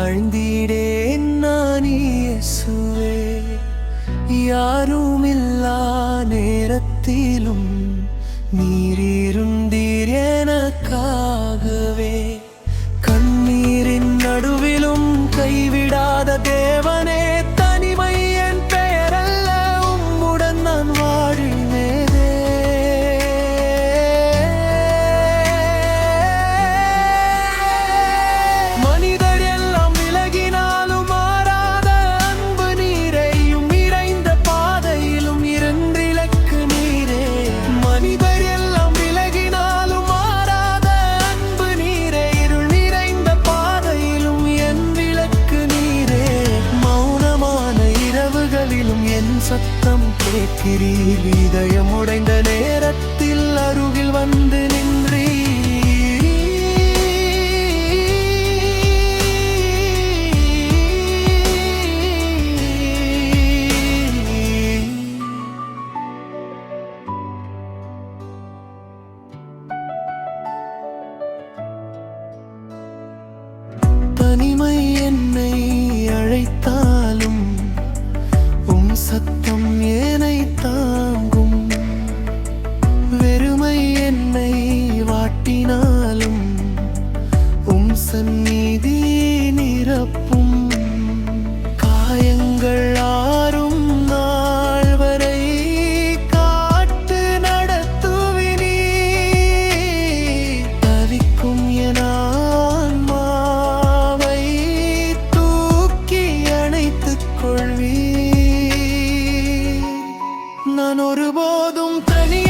வாழ்ந்திடேன் நான் இயேசுவே. யாருமில்லா நேரத்திலும் நீர் இருந்தீர் எனக்காகவே. கண்ணீரின் நடுவிலும் கைவிடாத தேவனே, தனிமை என் பெயரல்ல, உம்முடன் நான் வாழ்வேனே. மனிதர் எல்லாம் விலகினாலும் மாறாத அன்பு நீரையும், நிறைந்த பாதையிலும் இருந்திலக்கு நீரே. மனிதர் எல்லாம் விலகினாலும் மாறாத அன்பு நீரே, இருள் நிறைந்த பாதையிலும் என் விளக்கு நீரே. மௌனமான இரவுகளிலும் என் சத்தம் கேட்கிறீர், இதயம் உடைந்த நேரத்தில் அருகில் வந்து நின்றீர். தனிமை என்னை அழைத்தாலும் உம் சத்தம் ஏனை தாங்கும். வெறுமை என்னை வாட்டினாலும் உம் சந்நிதி நிரப்பும். காயங்கள் ஆறும் நாள் வரை காட்டு நடத்துவினீ. தவிக்கும் என ஆன்மாவை தூக்கி அணைத்துக் கொள்வீர். நான் ஒருபோதும் தனி